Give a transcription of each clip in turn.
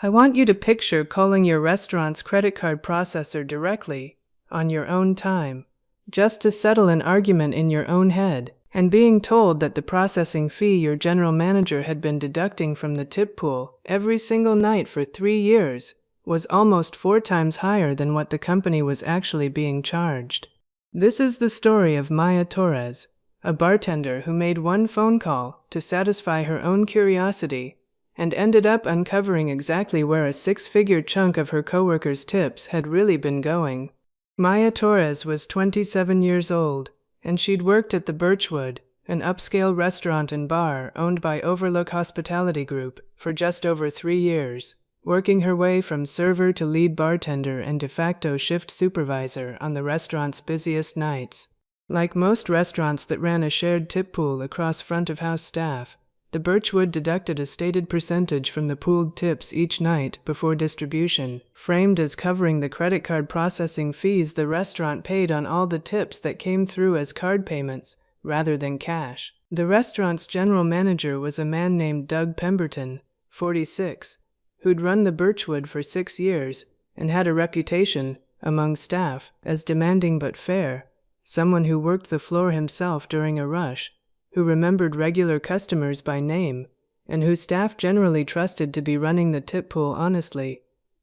I want you to picture calling your restaurant's credit card processor directly, on your own time, just to settle an argument in your own head, and being told that the processing fee your general manager had been deducting from the tip pool every single night for 3 years was almost 4 times higher than what the company was actually being charged. This is the story of Maya Torres, a bartender who made one phone call to satisfy her own curiosity and ended up uncovering exactly where a 6-figure chunk of her coworkers' tips had really been going. Maya Torres was 27 years old, and she'd worked at the Birchwood, an upscale restaurant and bar owned by Overlook Hospitality Group, for just over 3 years, working her way from server to lead bartender and de facto shift supervisor on the restaurant's busiest nights. Like most restaurants that ran a shared tip pool across front-of-house staff, the Birchwood deducted a stated percentage from the pooled tips each night before distribution, framed as covering the credit card processing fees the restaurant paid on all the tips that came through as card payments, rather than cash. The restaurant's general manager was a man named Doug Pemberton, 46, who'd run the Birchwood for 6 years and had a reputation, among staff, as demanding but fair, someone who worked the floor himself during a rush, who remembered regular customers by name, and whose staff generally trusted to be running the tip pool honestly,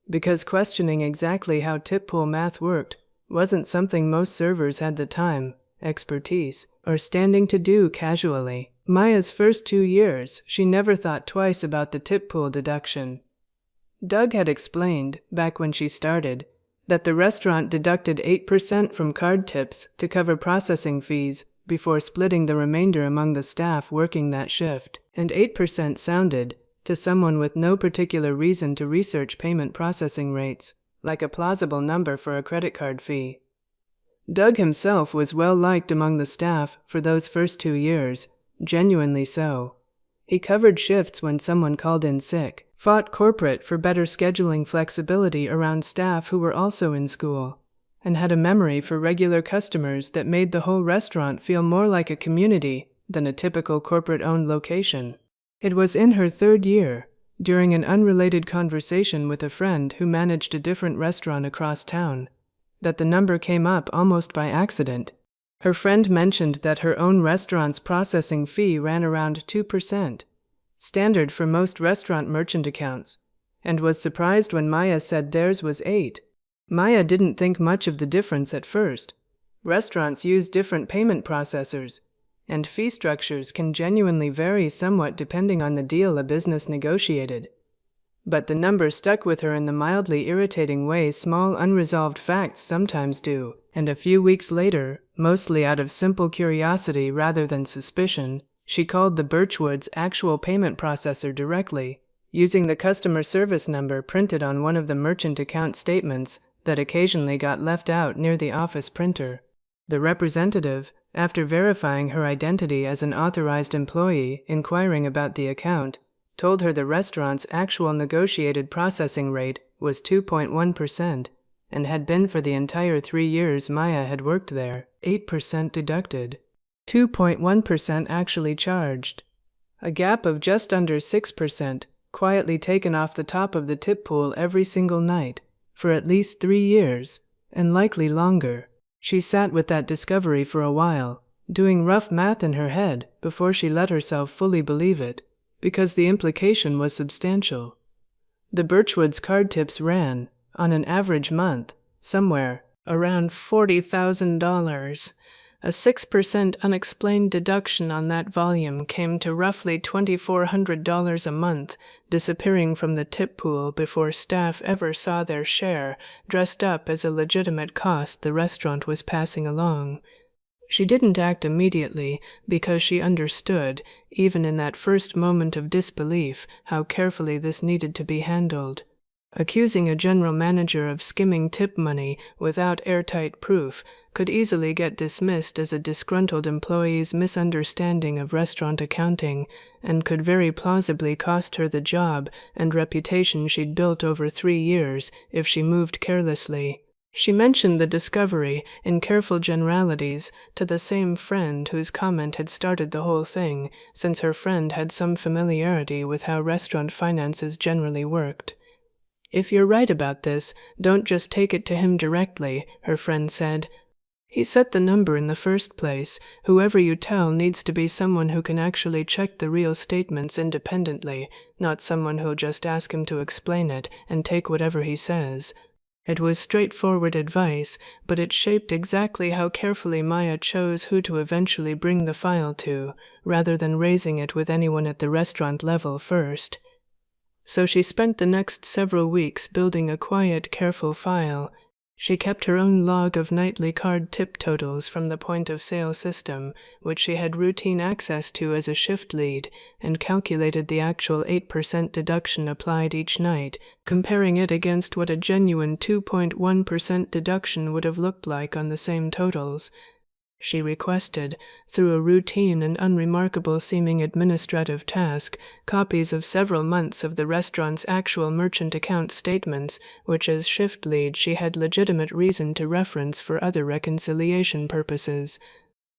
because questioning exactly how tip pool math worked wasn't something most servers had the time, expertise, or standing to do casually. Maya's first 2 years, she never thought twice about the tip pool deduction. Doug had explained, back when she started, that the restaurant deducted 8% from card tips to cover processing fees before splitting the remainder among the staff working that shift, and 8% sounded, to someone with no particular reason to research payment processing rates, like a plausible number for a credit card fee. Doug himself was well liked among the staff for those first 2 years, genuinely so. He covered shifts when someone called in sick, fought corporate for better scheduling flexibility around staff who were also in school, and had a memory for regular customers that made the whole restaurant feel more like a community than a typical corporate-owned location. It was in her 3rd year, during an unrelated conversation with a friend who managed a different restaurant across town, that the number came up almost by accident. Her friend mentioned that her own restaurant's processing fee ran around 2%, standard for most restaurant merchant accounts, and was surprised when Maya said theirs was 8%. Maya didn't think much of the difference at first. Restaurants use different payment processors, and fee structures can genuinely vary somewhat depending on the deal a business negotiated. But the number stuck with her in the mildly irritating way small unresolved facts sometimes do, and a few weeks later, mostly out of simple curiosity rather than suspicion, she called the Birchwood's actual payment processor directly, using the customer service number printed on one of the merchant account statements that occasionally got left out near the office printer. The representative, after verifying her identity as an authorized employee inquiring about the account, told her the restaurant's actual negotiated processing rate was 2.1% and had been for the entire 3 years Maya had worked there, 8% deducted, 2.1% actually charged. A gap of just under 6%, quietly taken off the top of the tip pool every single night, for at least 3 years, and likely longer. She sat with that discovery for a while, doing rough math in her head before she let herself fully believe it, because the implication was substantial. The Birchwood's card tips ran, on an average month, somewhere around $40,000. A 6% unexplained deduction on that volume came to roughly $2,400 a month, disappearing from the tip pool before staff ever saw their share, dressed up as a legitimate cost the restaurant was passing along. She didn't act immediately because she understood, even in that first moment of disbelief, how carefully this needed to be handled. Accusing a general manager of skimming tip money without airtight proof could easily get dismissed as a disgruntled employee's misunderstanding of restaurant accounting, and could very plausibly cost her the job and reputation she'd built over 3 years if she moved carelessly. She mentioned the discovery, in careful generalities, to the same friend whose comment had started the whole thing, since her friend had some familiarity with how restaurant finances generally worked. If you're right about this, don't just take it to him directly, her friend said. He set the number in the first place. Whoever you tell needs to be someone who can actually check the real statements independently, not someone who'll just ask him to explain it and take whatever he says. It was straightforward advice, but it shaped exactly how carefully Maya chose who to eventually bring the file to, rather than raising it with anyone at the restaurant level first. So she spent the next several weeks building a quiet, careful file. She kept her own log of nightly card tip totals from the point-of-sale system, which she had routine access to as a shift lead, and calculated the actual 8% deduction applied each night, comparing it against what a genuine 2.1% deduction would have looked like on the same totals. She requested, through a routine and unremarkable-seeming administrative task, copies of several months of the restaurant's actual merchant account statements, which as shift lead she had legitimate reason to reference for other reconciliation purposes.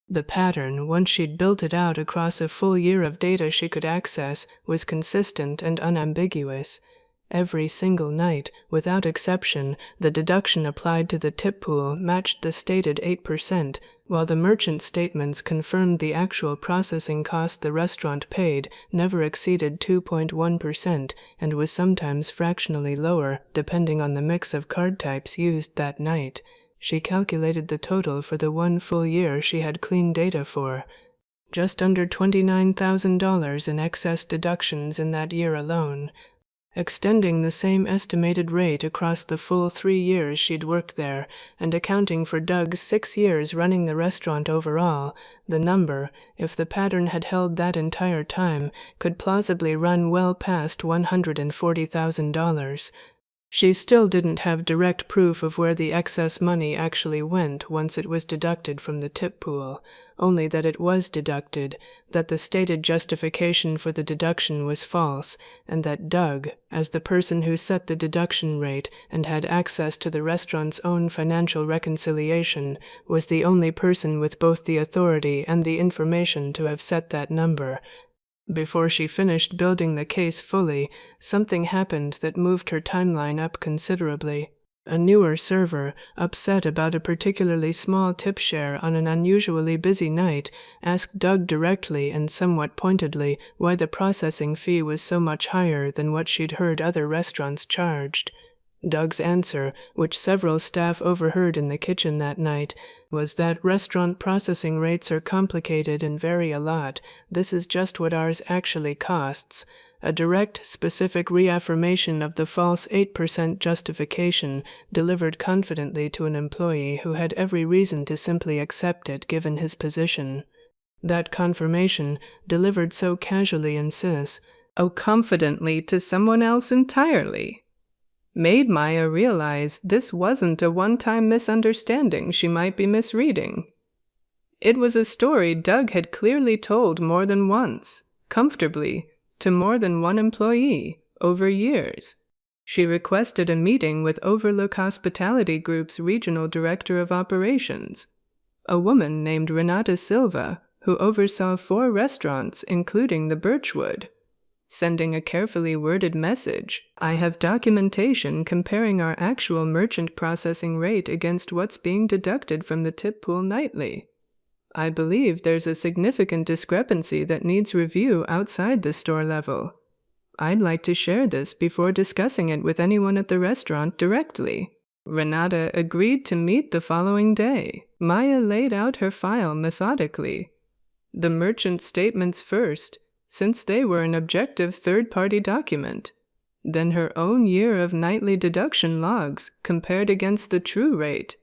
The pattern, once she'd built it out across a full year of data she could access, was consistent and unambiguous. Every single night, without exception, the deduction applied to the tip pool matched the stated 8%, while the merchant statements confirmed the actual processing cost the restaurant paid never exceeded 2.1% and was sometimes fractionally lower, depending on the mix of card types used that night. She calculated the total for the 1 full year she had clean data for. Just under $29,000 in excess deductions in that year alone. Extending the same estimated rate across the full 3 years she'd worked there, and accounting for Doug's 6 years running the restaurant overall, the number, if the pattern had held that entire time, could plausibly run well past $140,000. She still didn't have direct proof of where the excess money actually went once it was deducted from the tip pool, only that it was deducted, that the stated justification for the deduction was false, and that Doug, as the person who set the deduction rate and had access to the restaurant's own financial reconciliation, was the only person with both the authority and the information to have set that number. Before she finished building the case fully, something happened that moved her timeline up considerably. A newer server, upset about a particularly small tip share on an unusually busy night, asked Doug directly and somewhat pointedly why the processing fee was so much higher than what she'd heard other restaurants charged. Doug's answer, which several staff overheard in the kitchen that night, was that restaurant processing rates are complicated and vary a lot. This is just what ours actually costs. A direct, specific reaffirmation of the false 8% justification delivered confidently to an employee who had every reason to simply accept it given his position. That confirmation, delivered so casually and confidently to someone else entirely, made Maya realize this wasn't a one-time misunderstanding she might be misreading. It was a story Doug had clearly told more than once, comfortably, to more than one employee, over years. She requested a meeting with Overlook Hospitality Group's regional director of operations, a woman named Renata Silva, who oversaw 4 restaurants, including the Birchwood. Sending a carefully worded message, "I have documentation comparing our actual merchant processing rate against what's being deducted from the tip pool nightly. I believe there's a significant discrepancy that needs review outside the store level. I'd like to share this before discussing it with anyone at the restaurant directly." Renata agreed to meet the following day. Maya laid out her file methodically. The merchant statements first, since they were an objective third-party document. Then her own year of nightly deduction logs compared against the true rate.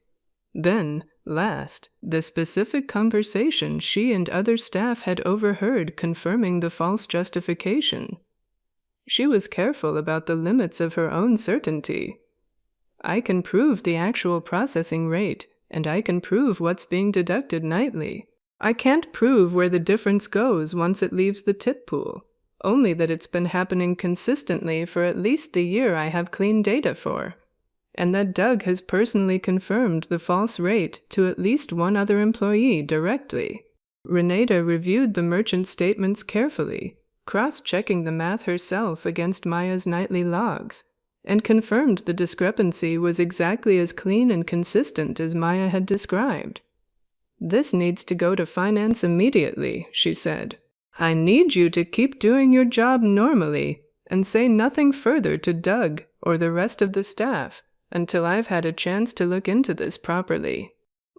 Then, last, the specific conversation she and other staff had overheard confirming the false justification. She was careful about the limits of her own certainty. I can prove the actual processing rate, and I can prove what's being deducted nightly. I can't prove where the difference goes once it leaves the tip pool, only that it's been happening consistently for at least the year I have clean data for, and that Doug has personally confirmed the false rate to at least one other employee directly. Renata reviewed the merchant statements carefully, cross-checking the math herself against Maya's nightly logs, and confirmed the discrepancy was exactly as clean and consistent as Maya had described. "This needs to go to finance immediately," she said. "I need you to keep doing your job normally and say nothing further to Doug or the rest of the staff until I've had a chance to look into this properly."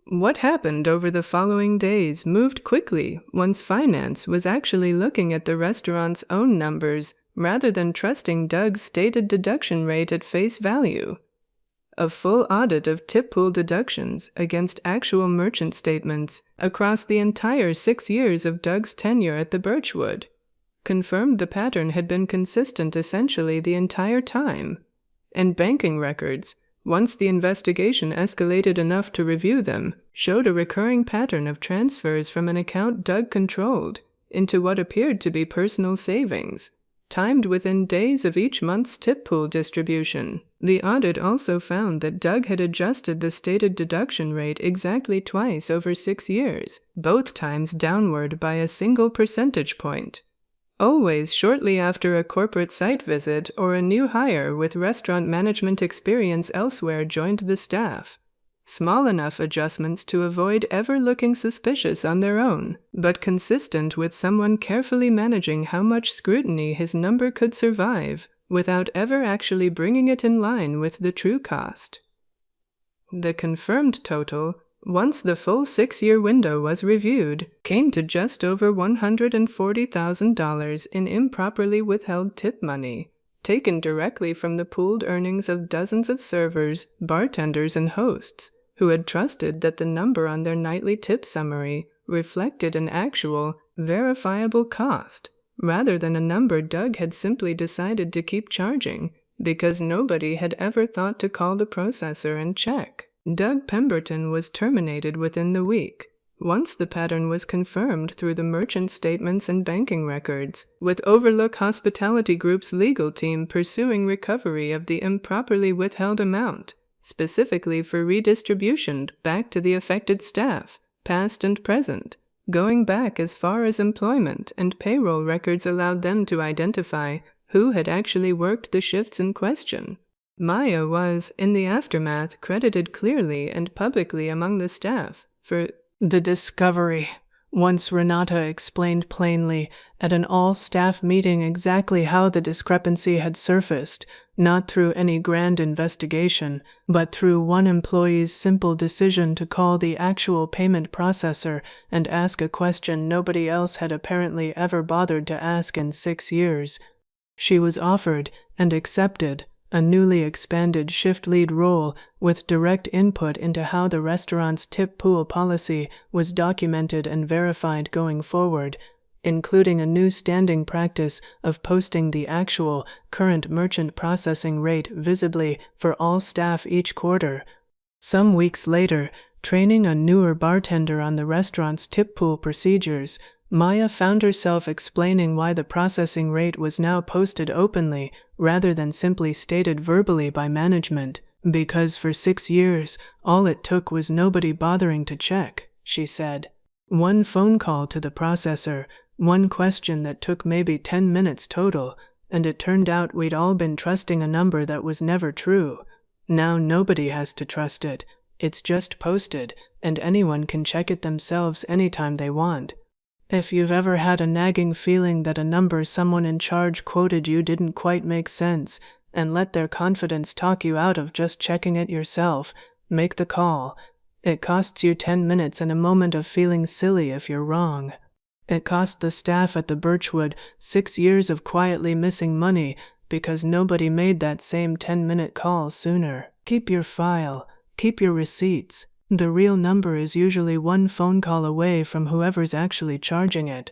What happened over the following days moved quickly once finance was actually looking at the restaurant's own numbers rather than trusting Doug's stated deduction rate at face value. A full audit of tip pool deductions against actual merchant statements across the entire 6 years of Doug's tenure at the Birchwood confirmed the pattern had been consistent essentially the entire time, and banking records, once the investigation escalated enough to review them, showed a recurring pattern of transfers from an account Doug controlled into what appeared to be personal savings, timed within days of each month's tip pool distribution. The audit also found that Doug had adjusted the stated deduction rate exactly twice over 6 years, both times downward by a single percentage point. Always shortly after a corporate site visit or a new hire with restaurant management experience elsewhere joined the staff. Small enough adjustments to avoid ever looking suspicious on their own, but consistent with someone carefully managing how much scrutiny his number could survive without ever actually bringing it in line with the true cost. The confirmed total, once the full 6-year window was reviewed, came to just over $140,000 in improperly withheld tip money, taken directly from the pooled earnings of dozens of servers, bartenders, and hosts who had trusted that the number on their nightly tip summary reflected an actual, verifiable cost, rather than a number Doug had simply decided to keep charging because nobody had ever thought to call the processor and check. Doug Pemberton was terminated within the week, once the pattern was confirmed through the merchant statements and banking records, with Overlook Hospitality Group's legal team pursuing recovery of the improperly withheld amount, specifically for redistribution back to the affected staff, past and present, going back as far as employment and payroll records allowed them to identify who had actually worked the shifts in question. Maya was, in the aftermath, credited clearly and publicly among the staff for the discovery. Once Renata explained plainly at an all-staff meeting exactly how the discrepancy had surfaced, not through any grand investigation, but through one employee's simple decision to call the actual payment processor and ask a question nobody else had apparently ever bothered to ask in 6 years. She was offered, and accepted, a newly expanded shift lead role with direct input into how the restaurant's tip pool policy was documented and verified going forward, including a new standing practice of posting the actual, current merchant processing rate visibly for all staff each quarter. Some weeks later, training a newer bartender on the restaurant's tip pool procedures, Maya found herself explaining why the processing rate was now posted openly rather than simply stated verbally by management, because for 6 years, all it took was nobody bothering to check, she said. One phone call to the processor, one question that took maybe 10 minutes total, and it turned out we'd all been trusting a number that was never true. Now nobody has to trust it. It's just posted, and anyone can check it themselves anytime they want. If you've ever had a nagging feeling that a number someone in charge quoted you didn't quite make sense, and let their confidence talk you out of just checking it yourself, make the call. It costs you 10 minutes and a moment of feeling silly if you're wrong. It cost the staff at the Birchwood 6 years of quietly missing money because nobody made that same 10-minute call sooner. Keep your file. Keep your receipts. The real number is usually one phone call away from whoever's actually charging it.